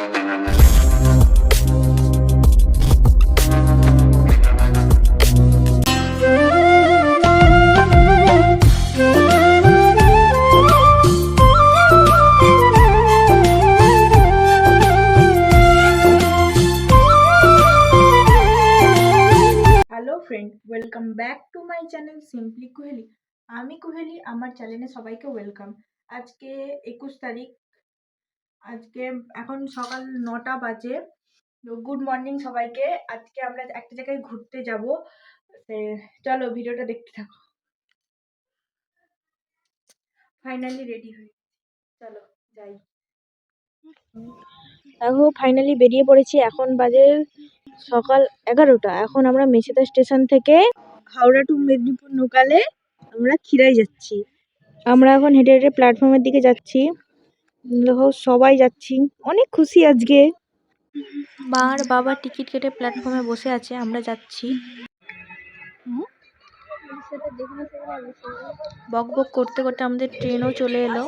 Hello friend, welcome back to my channel simply Kuheli. আমি কুহেলি, আমার চ্যানেলে সবাইকে ওয়েলকাম। আজকে 21 তারিখ, আজকে এখন সকাল 9টা বাজে। গুড মর্নিং সবাইকে। আজকে আমরা একটা জায়গায় ঘুরতে যাব, চলো ভিডিওটা দেখতে থাকো। ফাইনালি রেডি হয়ে চলো যাই। দেখো ফাইনালি বেরিয়ে পড়েছি। এখন বাজে সকাল 11টা। এখন আমরা মেছেদা স্টেশন থেকে হাওড়া টু মেদিনীপুর লোকালে আমরা খিরাই যাচ্ছি। আমরা এখন হেঁটে হেঁটে প্ল্যাটফর্মের দিকে যাচ্ছি। দেখো সবাই যাচ্ছি, অনেক খুশি আজকে। মা আর বাবা টিকিট কেটে প্ল্যাটফর্মে বসে আছে, আমরা যাচ্ছি। বক বক করতে করতে আমাদের ট্রেনও চলে এলো।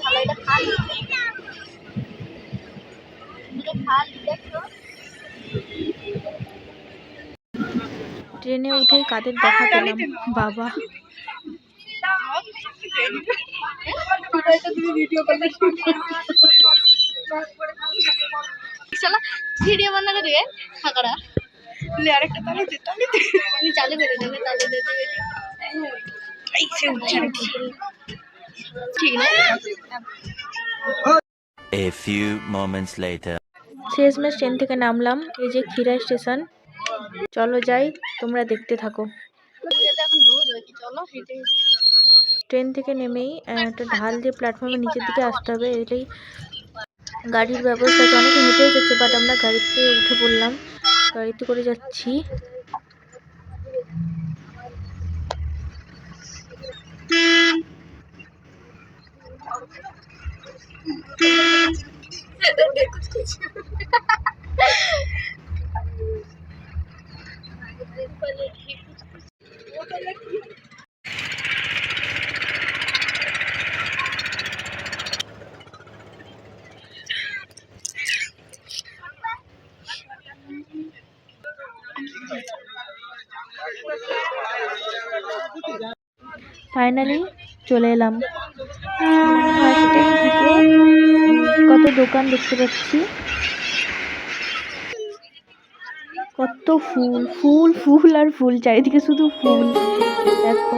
ট্রেনে উঠেই কাদের দেখা পেলাম, বাবা। ভিডিও বন্ধ করে দিবে ফাঁকাটা লে আরেকটা তালে দে আমি চালু করে দেবে তালে দে এই সে উঠছে ঠিক না। A few moments later. শেষমেশ ট্রেন থেকে নামলাম, এই যে খিরাই স্টেশন। চলো যাই, তোমরা দেখতে থাকো। এখন বহুত হয়েছে, চলো হেঁটে ট্রেন থেকে নেমেই একটা ঢাল দিয়ে প্ল্যাটফর্মের নিচের দিকে আসতে হবে। এটাই গাড়ির ব্যবস্থা আছে, অনেকে হেঁটেও যাচ্ছে, বাট আমরা গাড়িতে উঠে পড়লাম, গাড়িতে করে যাচ্ছি। ফাইনালি চলে এলাম। কত দোকান দেখতে পাচ্ছি, কত ফুল ফুল ফুল আর ফুল, চারিদিকে শুধু ফুল। দেখো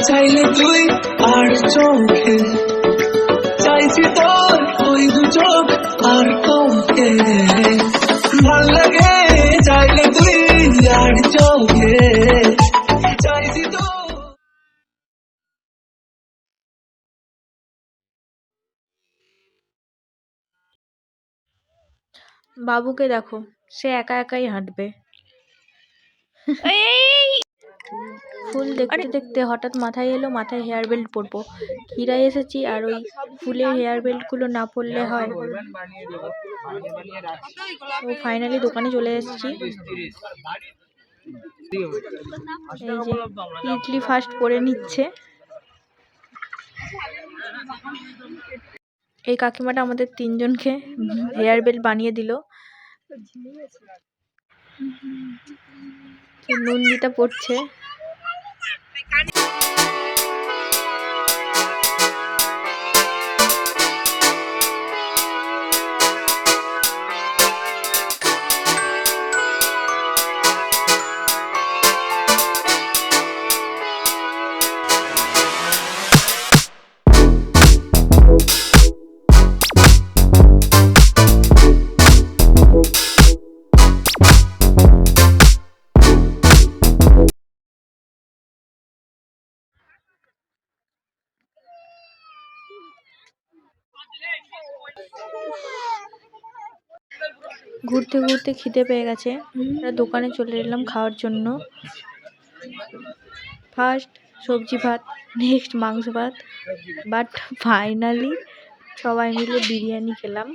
চাইলে তুই আর চোখে চাইছি তোর ওই দু চোখ আর তোকে ভাল লাগে চাইলে তুই আর চোখে বাবুকে দেখো, সে একা একাই হাঁটবে। ফুল দেখতে দেখতে হঠাৎ মাথায় এলো মাথায় হেয়ার বেল্ট পরবো। খিরায় এসেছি আর ওই ফুলের হেয়ার বেল্ট গুলো না পরলে হয়। তো ফাইনালি দোকানে চলে এসেছি। এই যে ইডলি ফার্স্ট পরে নিচ্ছে। এই কাকিমাটা আমাদের তিনজনকে হেয়ার বেল্ট বানিয়ে দিল। তো নন্দিতা পড়ছে। ঘুরতে ঘুরতে খিদে পেয়ে গেছে, আমরা দোকানে চলে এলাম খাওয়ার জন্য। ফার্স্ট সবজি ভাত, নেক্সট মাংস ভাত, বাট ফাইনালি সবাই মিলে বিরিয়ানি খেলাম।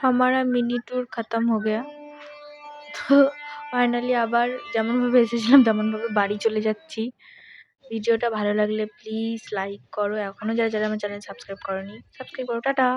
हमारा मिनी टूर खत्म हो गया। তো ফাইনালি আবার যেমনভাবে এসেছিলাম তেমনভাবে বাড়ি চলে যাচ্ছি। ভিডিওটা ভালো লাগলে প্লিজ লাইক করো, এখনও যারা যারা আমার চ্যানেল সাবস্ক্রাইব করোনি সাবস্ক্রাইব করো। টাটা।